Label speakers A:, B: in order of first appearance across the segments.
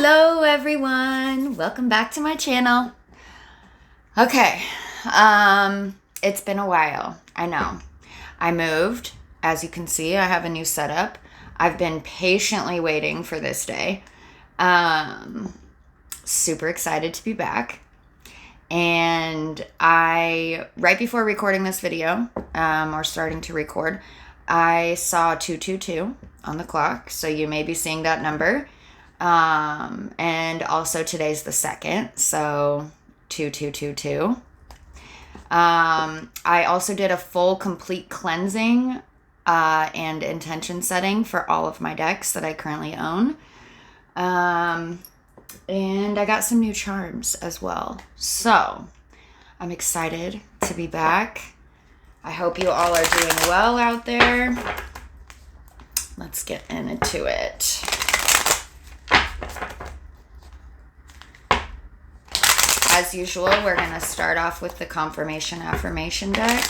A: Hello everyone, welcome back to my channel. Okay, it's been a while, I know. I moved, as you can see, I have a new setup. I've been patiently waiting for this day. Super excited to be back. And right before recording this video, or starting to record, I saw 222 on the clock, so you may be seeing that number. And also today's the 2nd, so 2222. I also did a full complete cleansing and intention setting for all of my decks that I currently own. And I got some new charms as well. So I'm excited to be back. I hope you all are doing well out there. Let's get into it. As usual, we're going to start off with the confirmation affirmation deck.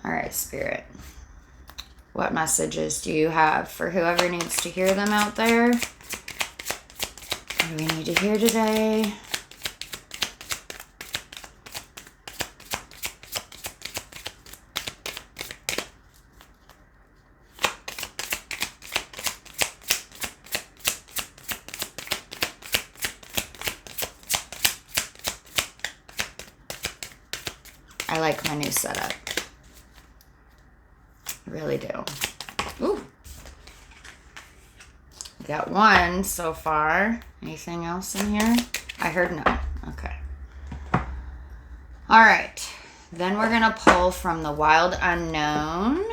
A: All right, Spirit. What messages do you have for whoever needs to hear them out there? What do we need to hear today? I like my new setup. I really do. Ooh. We got one so far. Anything else in here? I heard no. Okay. All right. Then we're going to pull from the Wild Unknown.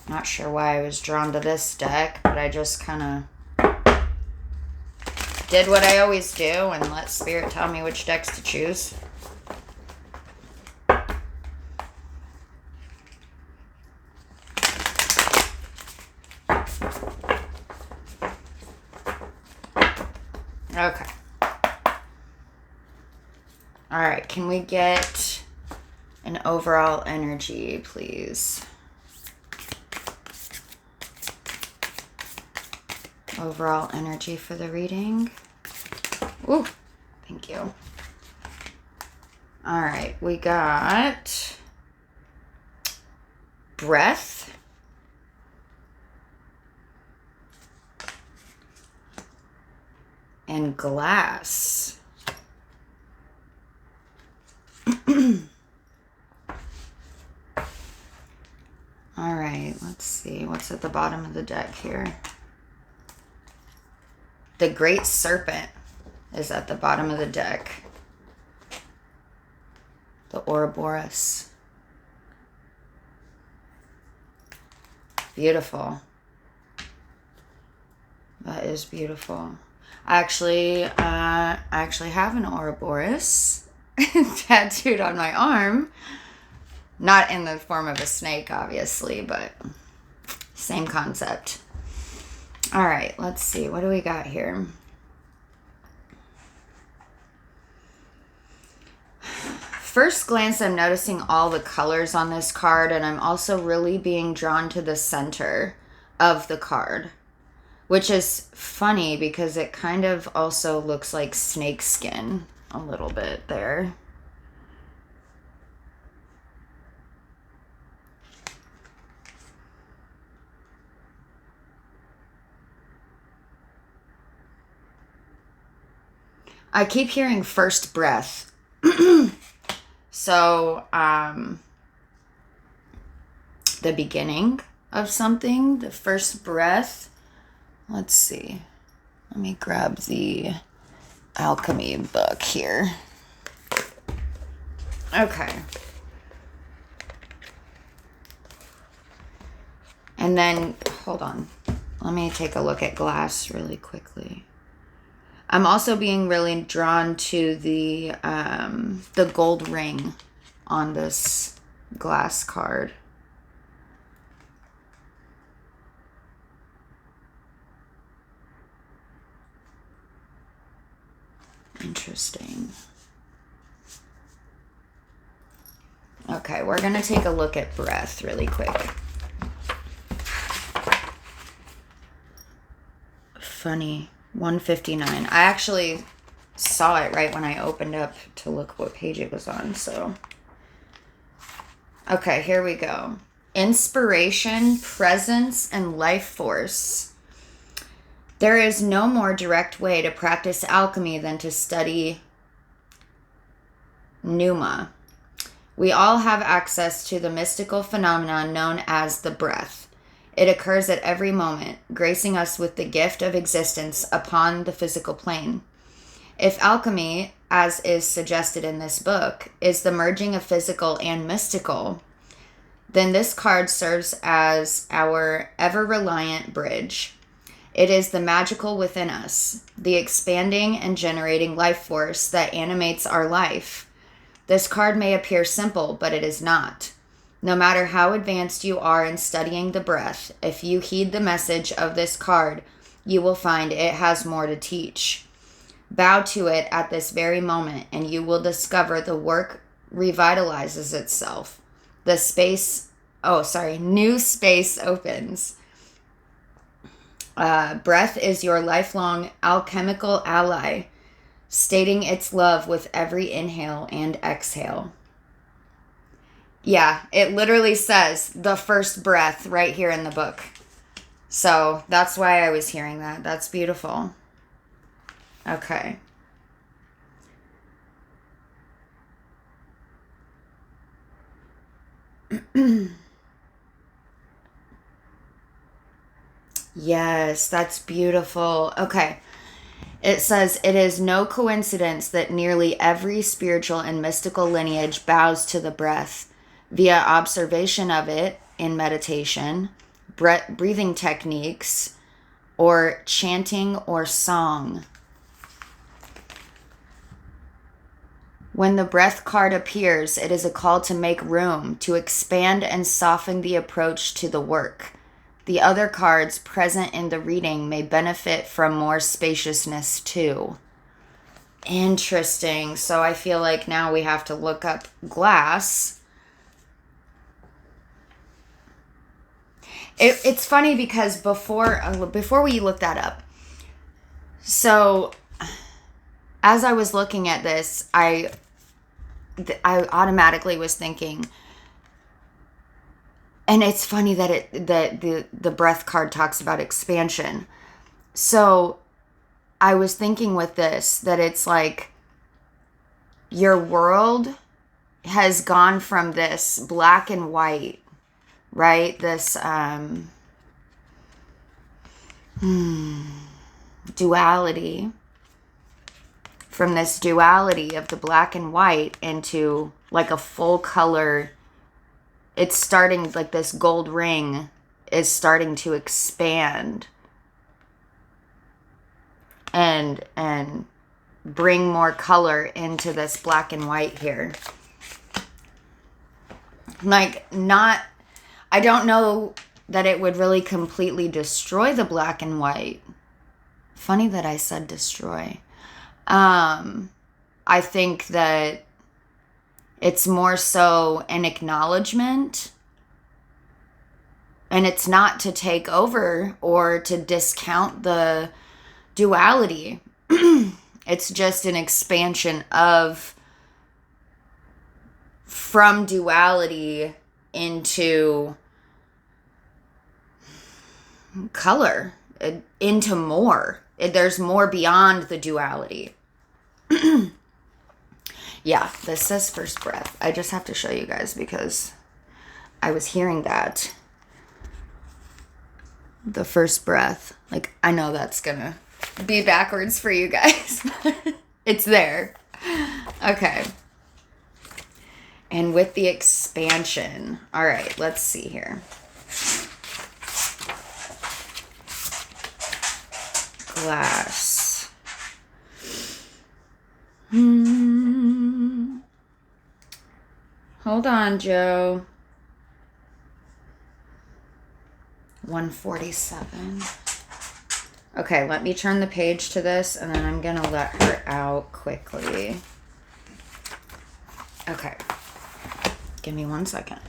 A: Not sure why I was drawn to this deck, but I just kind of did what I always do and let Spirit tell me which decks to choose. Okay. All right, can we get an overall energy, please? Overall energy for the reading. Ooh, thank you. All right, we got breath, and glass. All right, let's see what's at the bottom of the deck here. The Great Serpent is at the bottom of the deck. The Ouroboros. Beautiful. That is beautiful. I actually have an Ouroboros tattooed on my arm. Not in the form of a snake, obviously, but same concept. All right, let's see. What do we got here? First glance, I'm noticing all the colors on this card, and I'm also really being drawn to the center of the card, which is funny because it kind of also looks like snake skin a little bit there. I keep hearing first breath. So, the beginning of something, the first breath. Let's see. Let me grab the alchemy book here. Okay. And then, hold on. Let me take a look at glass really quickly. I'm also being really drawn to the gold ring on this glass card. Interesting. Okay, we're going to take a look at breath really quick. Funny. 159. I actually saw it right when I opened up to look what page it was on, so. Okay, here we go. Inspiration, presence, and life force. There is no more direct way to practice alchemy than to study pneuma. We all have access to the mystical phenomenon known as the breath. It occurs at every moment, gracing us with the gift of existence upon the physical plane. If alchemy, as is suggested in this book, is the merging of physical and mystical, then this card serves as our ever-reliant bridge. It is the magical within us, the expanding and generating life force that animates our life. This card may appear simple, but it is not. No matter how advanced you are in studying the breath, if you heed the message of this card, you will find it has more to teach. Bow to it at this very moment, and you will discover the work revitalizes itself. New space opens. Breath is your lifelong alchemical ally, stating its love with every inhale and exhale. Yeah, it literally says the first breath right here in the book. So that's why I was hearing that. That's beautiful. Okay. Yes, that's beautiful. Okay. It says, it is no coincidence that nearly every spiritual and mystical lineage bows to the breath via observation of it in meditation, breathing techniques, or chanting or song. When the breath card appears, it is a call to make room, to expand and soften the approach to the work. The other cards present in the reading may benefit from more spaciousness too. Interesting. So I feel like now we have to look up glass. It's funny because before we look that up, so as I was looking at this, I automatically was thinking, and it's funny that the breath card talks about expansion. So I was thinking with this that it's like your world has gone from this black and white, right? This duality. From this duality of the black and white into like a full color. It's starting, like this gold ring is starting to expand and bring more color into this black and white here. Like, I don't know that it would really completely destroy the black and white. Funny that I said destroy. I think that it's more so an acknowledgement, and it's not to take over or to discount the duality. It's just an expansion from duality into color, into more. There's more beyond the duality. Yeah, this says first breath. I just have to show you guys because I was hearing that. The first breath. Like, I know that's gonna be backwards for you guys. It's there. Okay. And with the expansion. All right, let's see here. Glass. Hold on, Joe. 147. Okay, let me turn the page to this, and then I'm going to let her out quickly. Okay. Give me 1 second.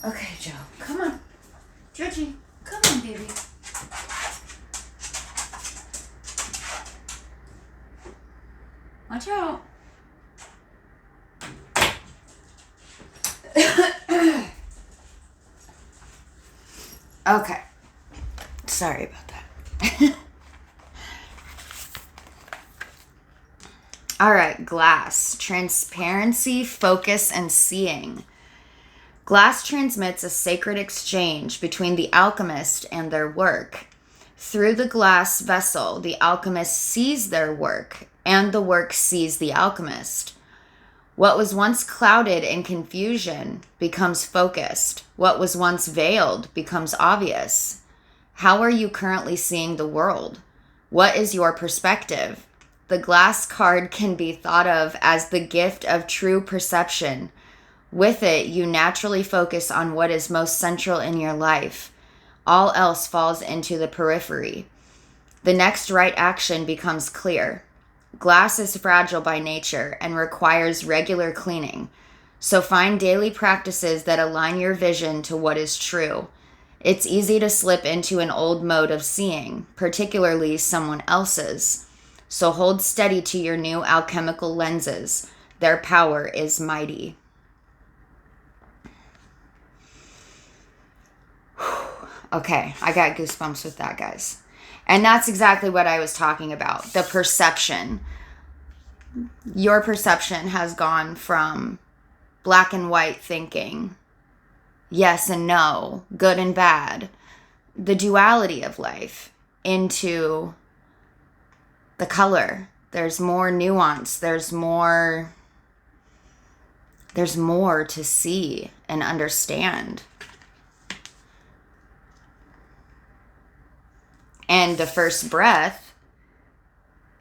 A: Okay, Joe. Come on. Georgie, come on, baby. Watch out. Okay. Sorry about that. All right, glass. Transparency, focus, and seeing. Glass transmits a sacred exchange between the alchemist and their work. Through the glass vessel, the alchemist sees their work, and the work sees the alchemist. What was once clouded in confusion becomes focused. What was once veiled becomes obvious. How are you currently seeing the world? What is your perspective? The glass card can be thought of as the gift of true perception. With it, you naturally focus on what is most central in your life. All else falls into the periphery. The next right action becomes clear. Glass is fragile by nature and requires regular cleaning. So find daily practices that align your vision to what is true. It's easy to slip into an old mode of seeing, particularly someone else's. So hold steady to your new alchemical lenses. Their power is mighty. Okay, I got goosebumps with that, guys. And that's exactly what I was talking about. The perception. Your perception has gone from black and white thinking, yes and no, good and bad, the duality of life, into the color. There's more nuance. There's more to see and understand. And the first breath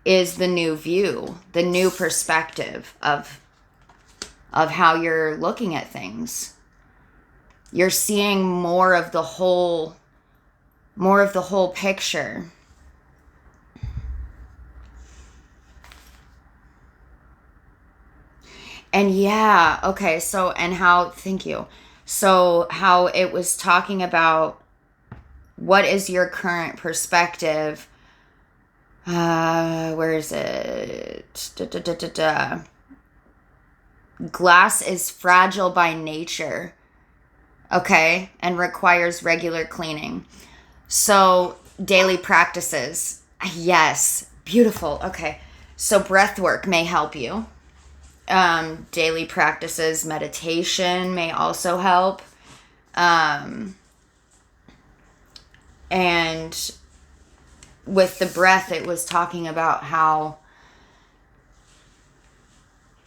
A: is the new view, the new perspective of how you're looking at things. You're seeing more of the whole picture. And yeah, okay, thank you. So how it was talking about what is your current perspective? Where is it? Glass is fragile by nature, okay, and requires regular cleaning. So daily practices. Yes, beautiful. Okay, so breath work may help you. Daily practices, meditation may also help. And with the breath, it was talking about how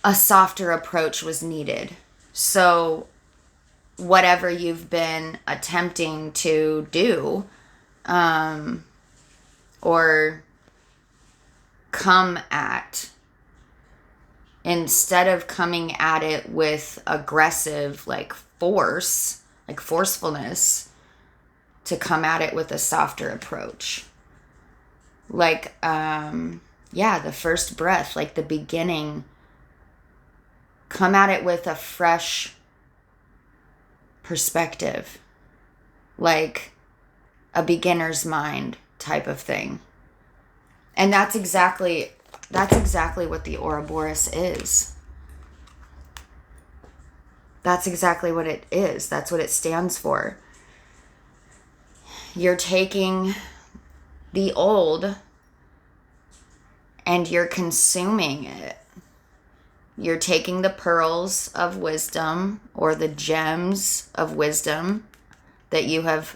A: a softer approach was needed. So whatever you've been attempting to do, or come at, instead of coming at it with aggressive, forcefulness, to come at it with a softer approach. The first breath, the beginning, come at it with a fresh perspective, like a beginner's mind type of thing. And that's exactly what the Ouroboros is. That's exactly what it is. That's what it stands for. You're taking the old and you're consuming it. You're taking the pearls of wisdom or the gems of wisdom that you have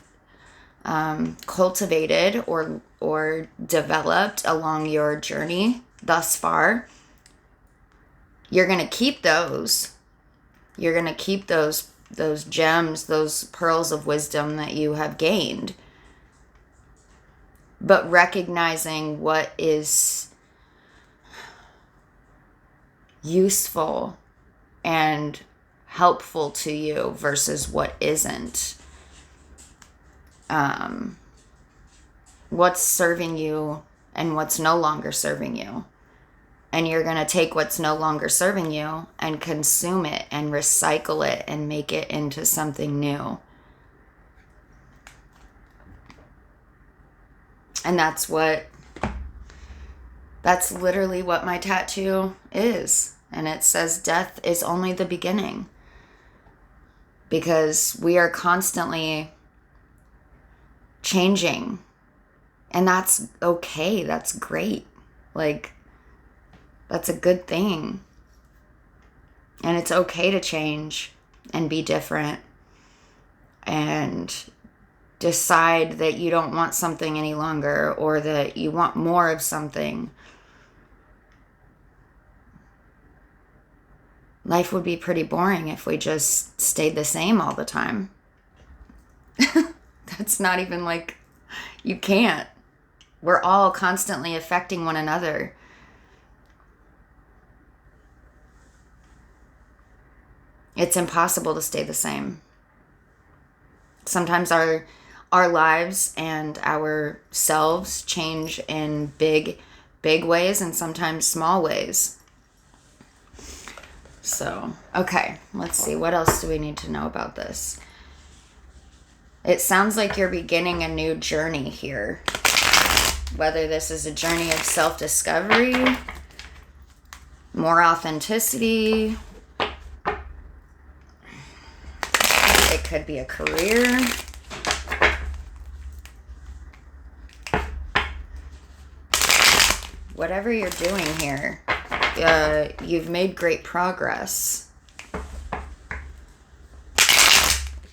A: cultivated or developed along your journey thus far. You're going to keep those. You're going to keep those gems, those pearls of wisdom that you have gained. But recognizing what is useful and helpful to you versus what isn't. what's serving you and what's no longer serving you. And you're going to take what's no longer serving you and consume it and recycle it and make it into something new. And that's literally what my tattoo is. And it says death is only the beginning. Because we are constantly changing. And that's okay. That's great. Like, that's a good thing. And it's okay to change and be different. And decide that you don't want something any longer, or that you want more of something. Life would be pretty boring if we just stayed the same all the time. That's not even like, you can't. We're all constantly affecting one another. It's impossible to stay the same. Sometimes our lives and our selves change in big ways, and sometimes small ways. So, okay, let's see. What else do we need to know about this? It sounds like you're beginning a new journey here. Whether this is a journey of self-discovery, more authenticity. It could be a career. Whatever you're doing here, you've made great progress.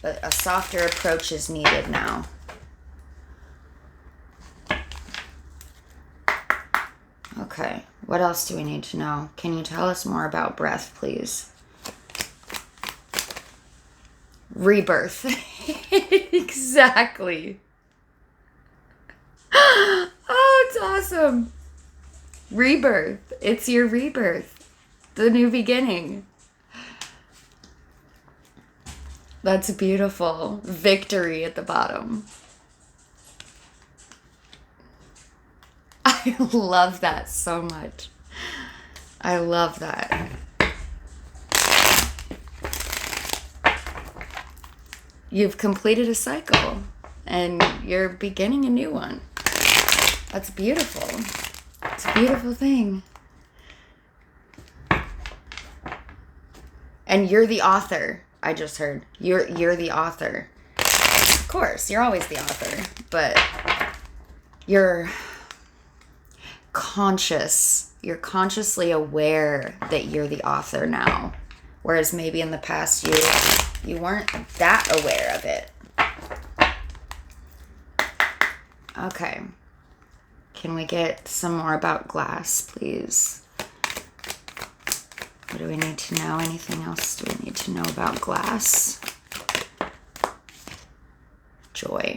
A: But a softer approach is needed now. Okay, what else do we need to know? Can you tell us more about breath, please? Rebirth. Exactly. Oh, it's awesome. Rebirth. It's your rebirth. The new beginning. That's beautiful. Victory at the bottom. I love that so much. I love that. You've completed a cycle and you're beginning a new one. That's beautiful. It's a beautiful thing. And you're the author. I just heard. You're the author. Of course, you're always the author, but you're conscious. You're consciously aware that you're the author now. Whereas maybe in the past you weren't that aware of it. Okay. Can we get some more about glass, please? What do we need to know? Anything else do we need to know about glass? Joy.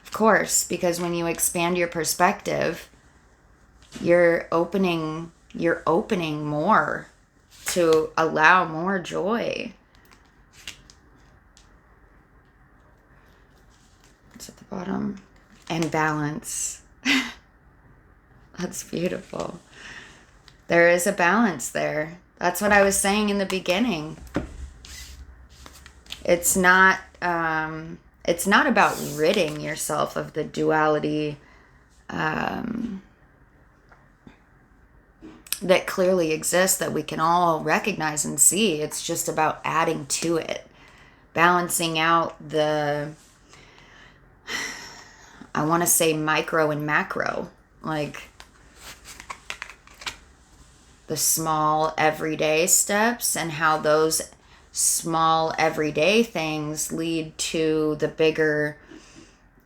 A: Of course, because when you expand your perspective, you're opening more to allow more joy. It's at the bottom. And balance. That's beautiful. There is a balance there. That's what I was saying in the beginning. It's not about ridding yourself of the duality that clearly exists, that we can all recognize and see. It's just about adding to it, balancing out the, I want to say micro and macro, like the small everyday steps and how those small everyday things lead to the bigger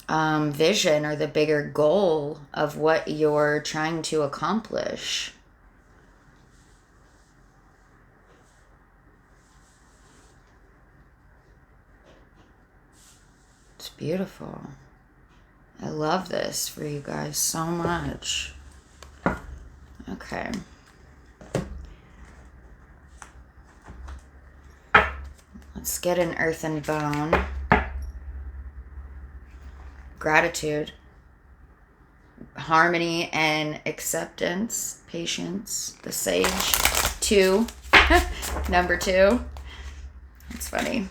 A: vision or the bigger goal of what you're trying to accomplish. It's beautiful. I love this for you guys so much. Okay. Let's get an earthen bone. gratitude, harmony and acceptance, patience, the sage. 2. Number 2. That's funny.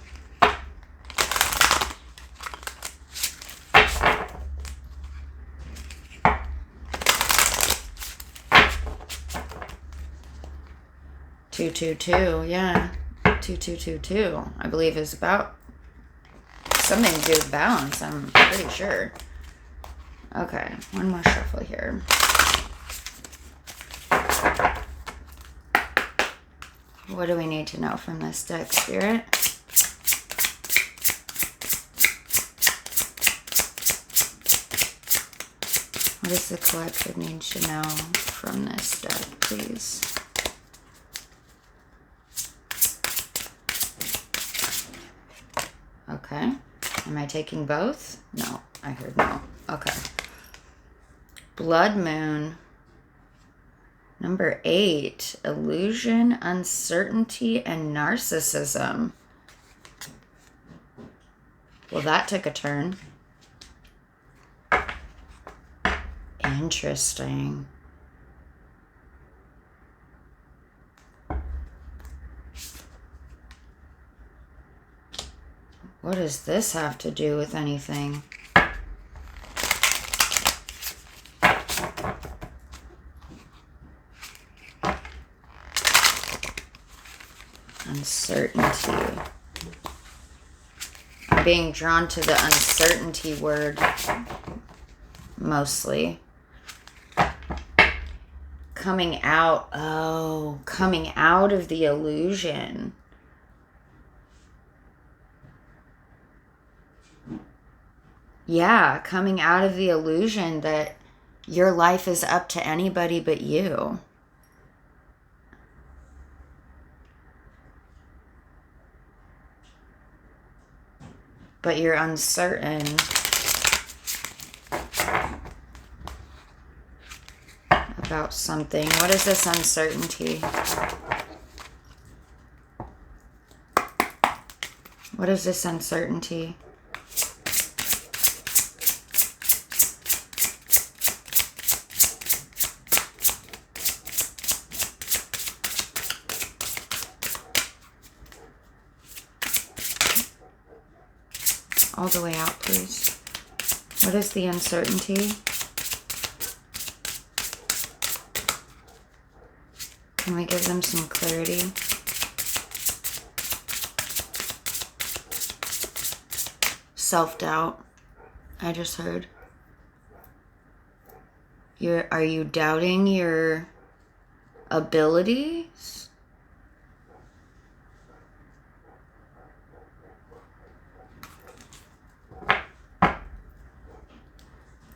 A: Two, two, two, yeah. 2222, I believe, is about something to do with balance, I'm pretty sure. Okay, one more shuffle here. What do we need to know from this deck, Spirit? What does the collective need to know from this deck, please? Okay. Am I taking both? No. I heard no. Okay. Blood Moon. Number 8. Illusion, uncertainty, and narcissism. Well, that took a turn. Interesting. What does this have to do with anything? Uncertainty. I'm being drawn to the uncertainty word mostly. Coming out. Oh, coming out of the illusion. Yeah, coming out of the illusion that your life is up to anybody but you. But you're uncertain about something. What is this uncertainty? What is this uncertainty? All the way out, please. What is the uncertainty? Can we give them some clarity? Self-doubt, I just heard. Are you doubting your abilities?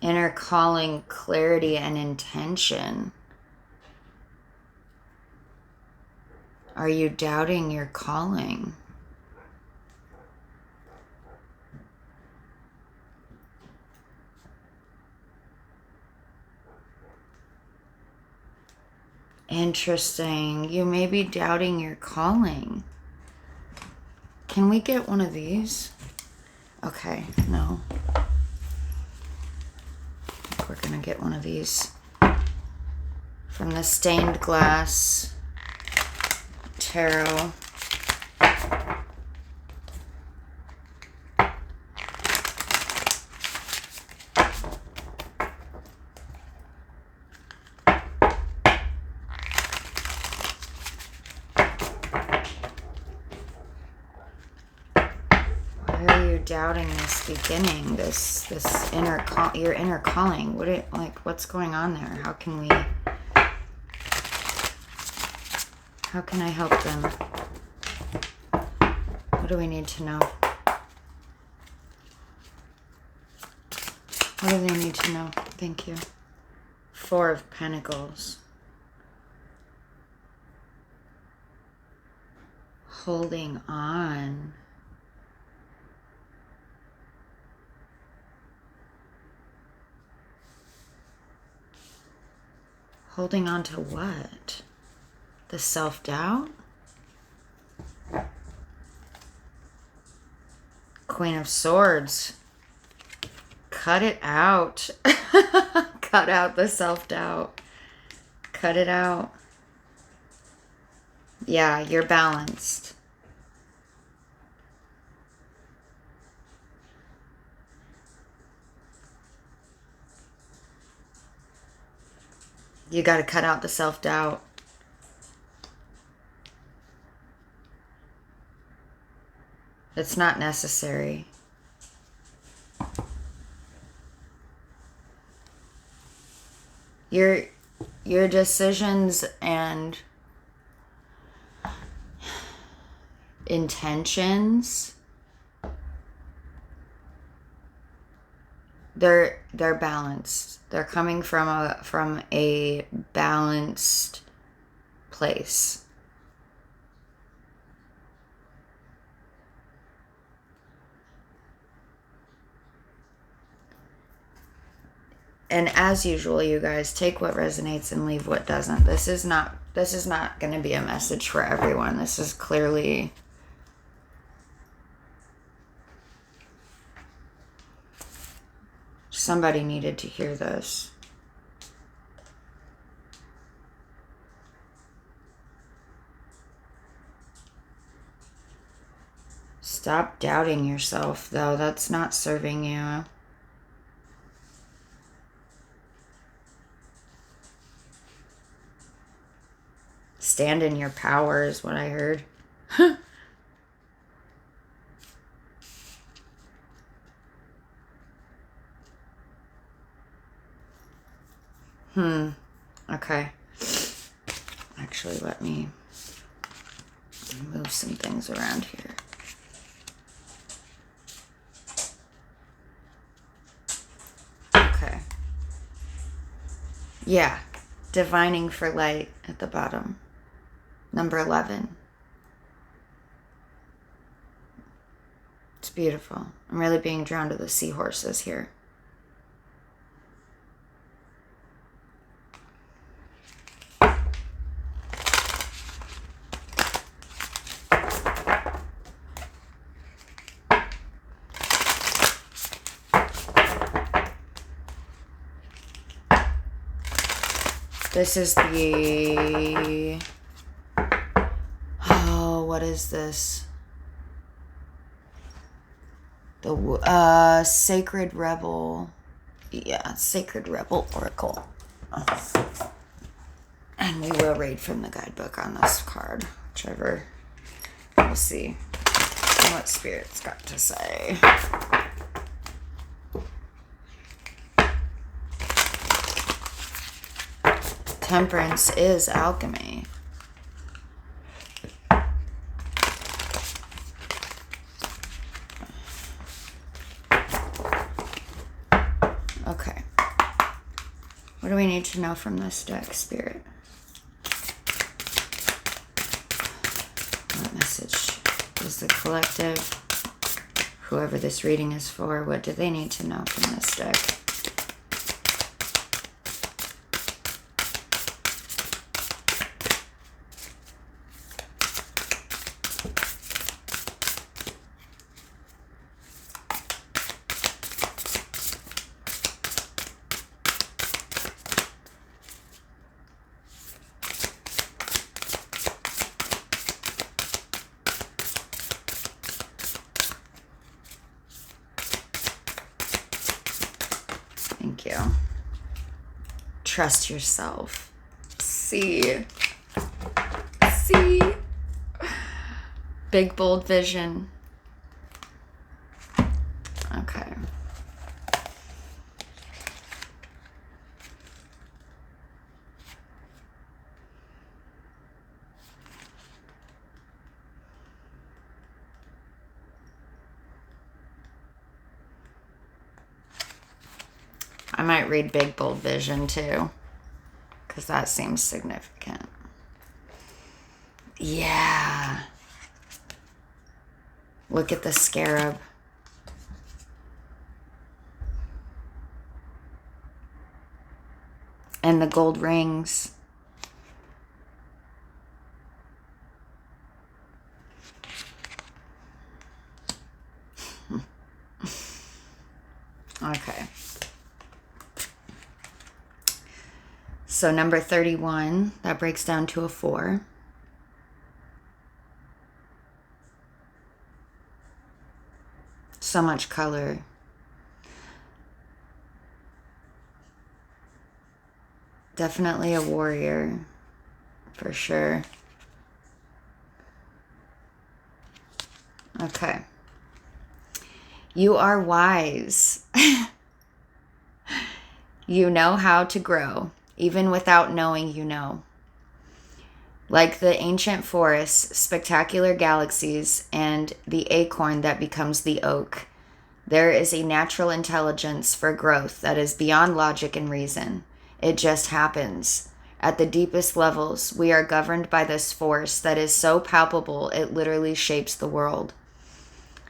A: Inner calling, clarity, and intention. Are you doubting your calling? Interesting. You may be doubting your calling. Can we get one of these? Okay, no. We're gonna get one of these from the Stained Glass Tarot. Doubting this beginning, this inner your inner calling. What's going on there? How can I help them? What do we need to know? What do they need to know? Thank you. 4 of Pentacles. Holding on. Holding on to what? The self-doubt? Queen of Swords. cut it out. Cut out the self-doubt. Cut it out. Yeah, you're balanced. You got to cut out the self-doubt. It's not necessary. Your decisions and intentions, they're balanced. They're coming from a balanced place. And as usual, you guys, take what resonates and leave what doesn't. This is not going to be a message for everyone. This is clearly somebody needed to hear this. Stop doubting yourself, though. That's not serving you. Stand in your power is what I heard. Okay. Actually, let me move some things around here. Okay. Yeah. Divining for light at the bottom. Number 11. It's beautiful. I'm really being drawn to the seahorses here. This is the... Oh, what is this? The Sacred Rebel. Yeah, Sacred Rebel Oracle. And we will read from the guidebook on this card. Whichever. We'll see what Spirit's got to say. Temperance is alchemy. Okay. What do we need to know from this deck, Spirit? What message is the collective, whoever this reading is for, what do they need to know from this deck? Thank you. Trust yourself. See. Big, bold vision. Okay. I might read Big Bold Vision too, because that seems significant. Yeah. Look at the scarab. And the gold rings. Okay. So number 31, that breaks down to a 4. So much color. Definitely a warrior, for sure. Okay. You are wise. You know how to grow, even without knowing you know. Like the ancient forests, spectacular galaxies, and the acorn that becomes the oak, there is a natural intelligence for growth that is beyond logic and reason. It just happens. At the deepest levels, we are governed by this force that is so palpable it literally shapes the world.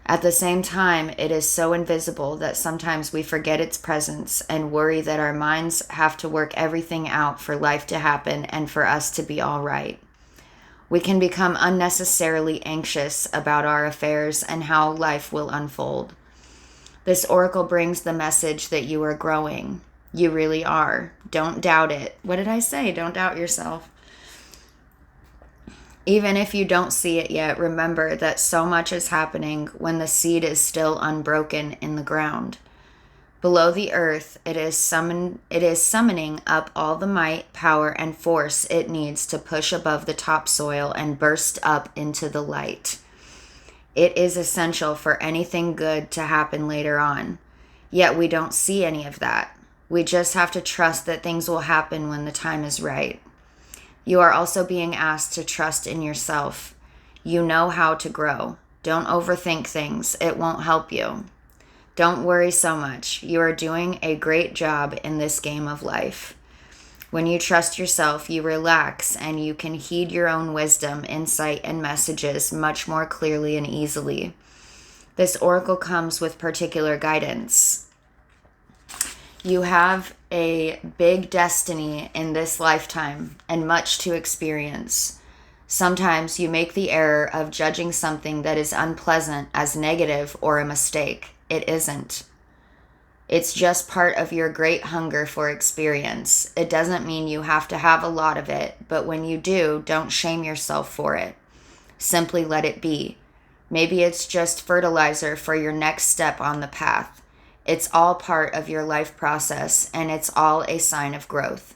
A: At the same time, it is so invisible that sometimes we forget its presence and worry that our minds have to work everything out for life to happen and for us to be all right. We can become unnecessarily anxious about our affairs and how life will unfold. This oracle brings the message that you are growing. You really are. Don't doubt it. What did I say? Don't doubt yourself. Even if you don't see it yet, remember that so much is happening when the seed is still unbroken in the ground. Below the earth, it is summoning up all the might, power, and force it needs to push above the topsoil and burst up into the light. It is essential for anything good to happen later on. Yet we don't see any of that. We just have to trust that things will happen when the time is right. You are also being asked to trust in yourself. You know how to grow. Don't overthink things. It won't help you. Don't worry so much. You are doing a great job in this game of life. When you trust yourself, you relax and you can heed your own wisdom, insight, and messages much more clearly and easily. This oracle comes with particular guidance. You have a big destiny in this lifetime and much to experience. Sometimes you make the error of judging something that is unpleasant as negative or a mistake. It isn't. It's just part of your great hunger for experience. It doesn't mean you have to have a lot of it, but when you do, don't shame yourself for it. Simply let it be. Maybe it's just fertilizer for your next step on the path. It's all part of your life process, and it's all a sign of growth.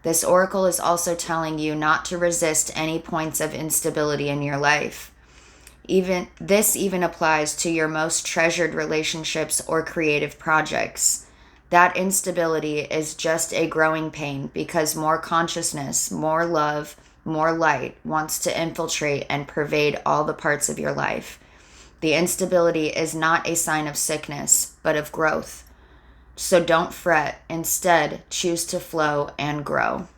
A: This oracle is also telling you not to resist any points of instability in your life. This even applies to your most treasured relationships or creative projects. That instability is just a growing pain because more consciousness, more love, more light wants to infiltrate and pervade all the parts of your life. The instability is not a sign of sickness, but of growth. So don't fret. Instead, choose to flow and grow.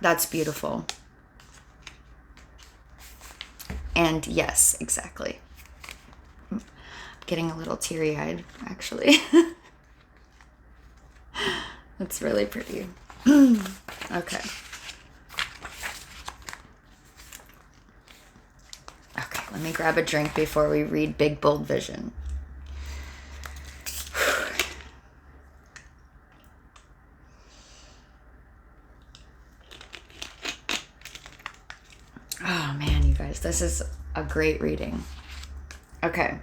A: That's beautiful. And yes, exactly. I'm getting a little teary-eyed, actually. That's really pretty. Okay. Okay, let me grab a drink before we read Big Bold Vision. Oh man, you guys, this is a great reading. Okay.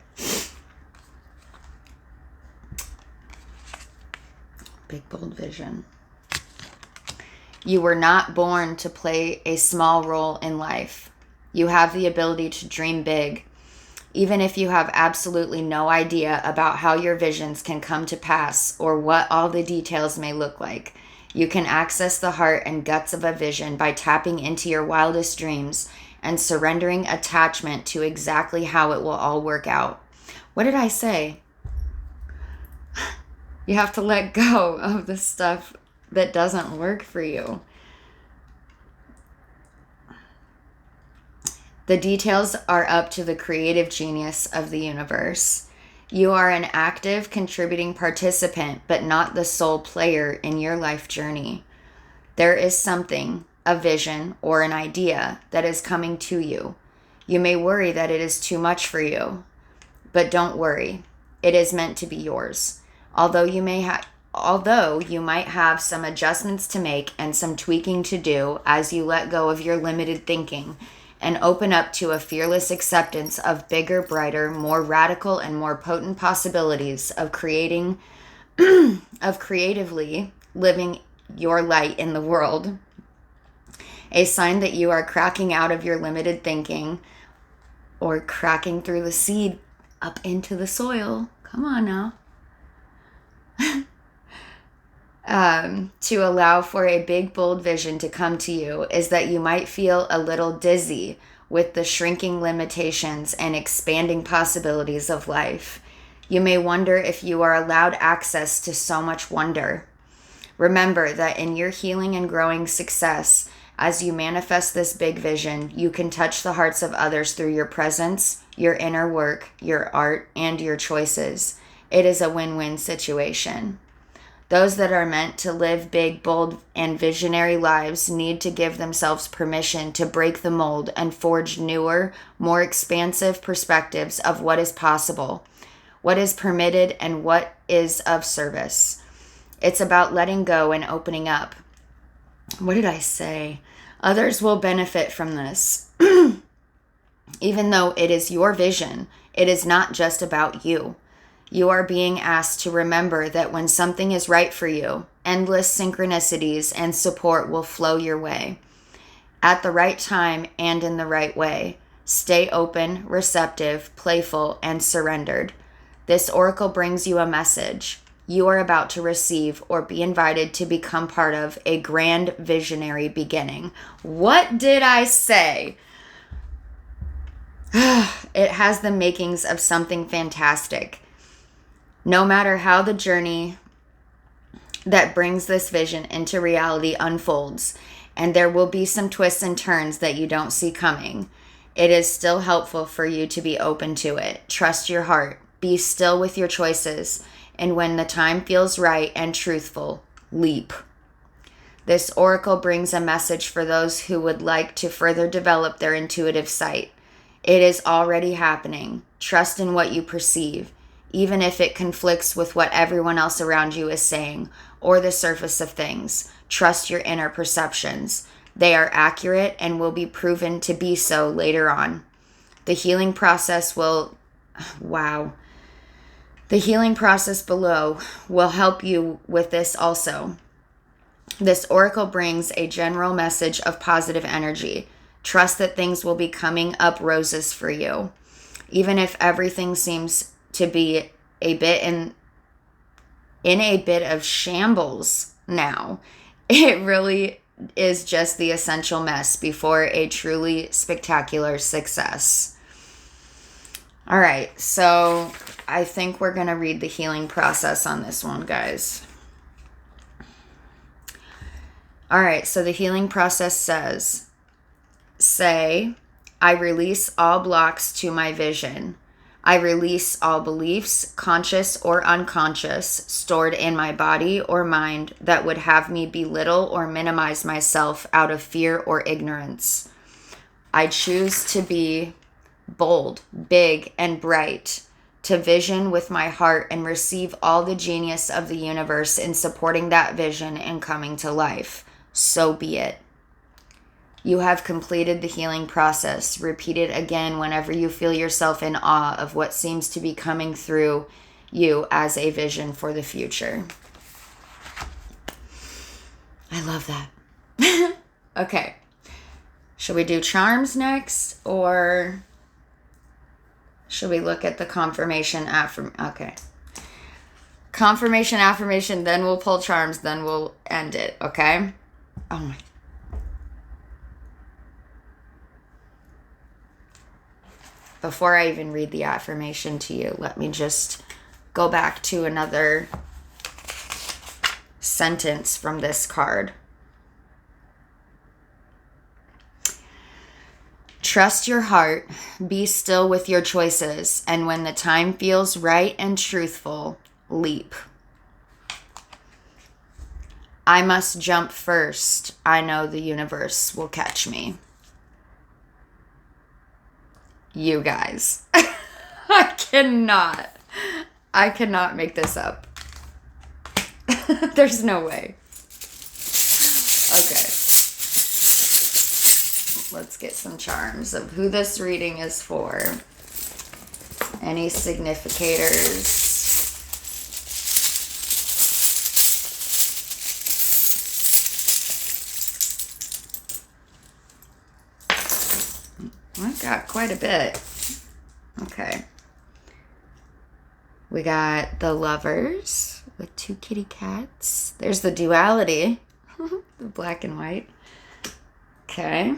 A: Big Bold Vision. You were not born to play a small role in life. You have the ability to dream big. Even if you have absolutely no idea about how your visions can come to pass or what all the details may look like, you can access the heart and guts of a vision by tapping into your wildest dreams and surrendering attachment to exactly how it will all work out. What did I say? You have to let go of the stuff that doesn't work for you. The details are up to the creative genius of the universe. You are an active, contributing participant, but not the sole player in your life journey. There is something, a vision, or an idea that is coming to you. You may worry that it is too much for you, but don't worry. It is meant to be yours. Although you might have some adjustments to make and some tweaking to do as you let go of your limited thinking and open up to a fearless acceptance of bigger, brighter, more radical, and more potent possibilities of creatively living your light in the world. A sign that you are cracking out of your limited thinking or cracking through the seed up into the soil. Come on now. To allow for a big, bold vision to come to you is that you might feel a little dizzy with the shrinking limitations and expanding possibilities of life. You may wonder if you are allowed access to so much wonder. Remember that in your healing and growing success, as you manifest this big vision, you can touch the hearts of others through your presence, your inner work, your art, and your choices. It is a win-win situation. Those that are meant to live big, bold, and visionary lives need to give themselves permission to break the mold and forge newer, more expansive perspectives of what is possible, what is permitted, and what is of service. It's about letting go and opening up. What did I say? Others will benefit from this. Even though it is your vision, it is not just about you. You are being asked to remember that when something is right for you, endless synchronicities and support will flow your way. At the right time and in the right way. Stay open, receptive, playful, and surrendered. This oracle brings you a message. You are about to receive or be invited to become part of a grand visionary beginning. What did I say? It has the makings of something fantastic. No matter how the journey that brings this vision into reality unfolds, and there will be some twists and turns that you don't see coming, it is still helpful for you to be open to it. Trust your heart. Be still with your choices. And when the time feels right and truthful, leap. This oracle brings a message for those who would like to further develop their intuitive sight. It is already happening. Trust in what you perceive, even if it conflicts with what everyone else around you is saying or the surface of things. Trust your inner perceptions. They are accurate and will be proven to be so later on. The healing process The healing process below will help you with this also. This oracle brings a general message of positive energy. Trust that things will be coming up roses for you. Even if everything seems to be a bit in a bit of shambles now, it really is just the essential mess before a truly spectacular success. All right, so I think we're going to read the healing process on this one, guys. All right, so the healing process says, say, I release all blocks to my vision. I release all beliefs, conscious or unconscious, stored in my body or mind that would have me belittle or minimize myself out of fear or ignorance. I choose to be bold, big, and bright, to vision with my heart and receive all the genius of the universe in supporting that vision and coming to life. So be it. You have completed the healing process. Repeat it again whenever you feel yourself in awe of what seems to be coming through you as a vision for the future. I love that. Okay. Should we do charms next, or should we look at the confirmation Okay. Confirmation affirmation, then we'll pull charms, then we'll end it, okay? Oh my. Before I even read the affirmation to you, let me just go back to another sentence from this card. Trust your heart, be still with your choices, and when the time feels right and truthful, leap. I must jump first. I know the universe will catch me. You guys. I cannot make this up. There's no way. Okay. Let's get some charms of who this reading is for. Any significators. I've got quite a bit. Okay. We got the Lovers with 2 kitty cats. There's the duality. The black and white. Okay.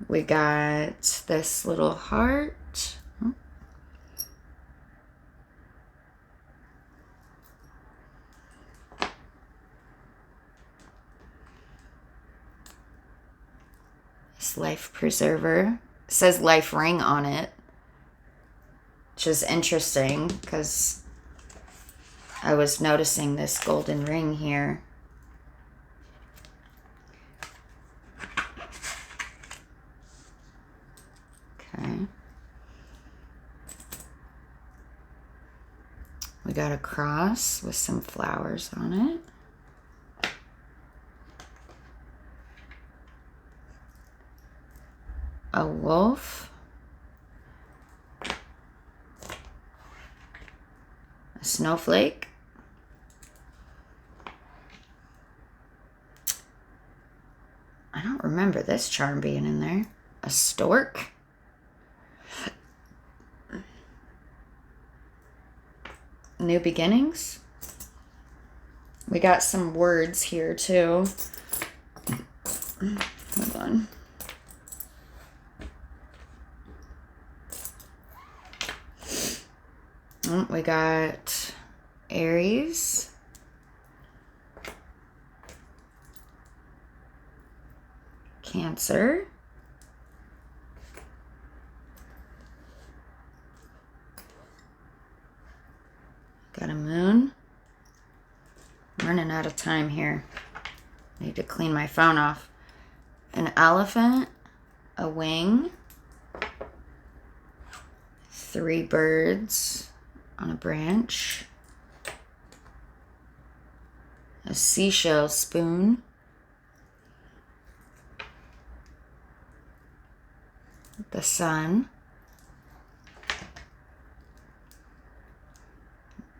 A: We got this little heart. This life preserver. It says life ring on it, which is interesting because I was noticing this golden ring here. Okay. We got a cross with some flowers on it. A wolf. A snowflake. I don't remember this charm being in there. A stork. New beginnings. We got some words here too. Hold on. We got Aries. Cancer. Got a moon. I'm running out of time here. Need to clean my phone off. An elephant. A wing. 3 birds on a branch. A seashell spoon. The sun.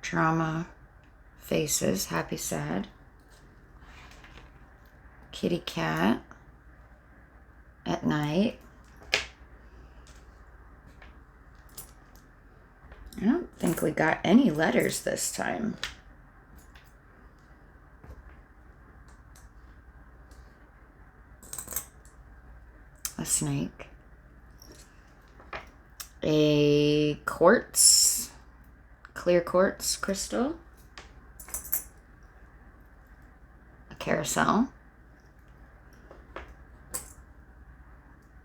A: Drama faces, happy, sad. Kitty cat at night. I don't think we got any letters this time. A snake. A quartz. Clear quartz crystal. A carousel.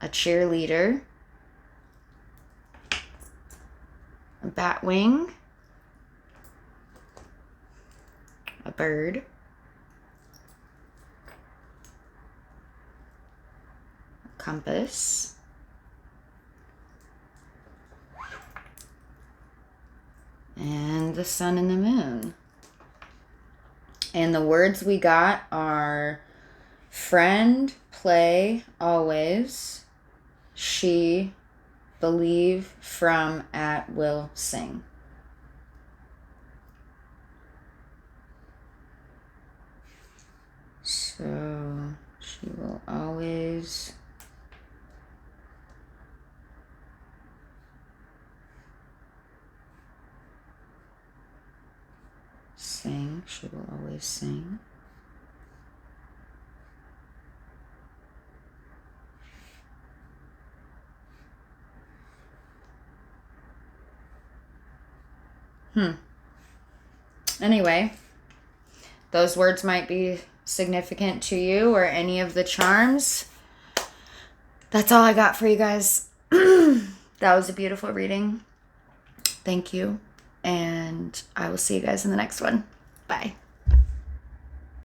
A: A cheerleader. A bat wing. A bird. A compass. And the sun and the moon. And the words we got are friend, play, always, she, believe, from, at, will, sing. So she will always sing. She will always sing. Anyway, those words might be significant to you or any of the charms. That's all I got for you guys. That was a beautiful reading. Thank you. And I will see you guys in the next one. Bye.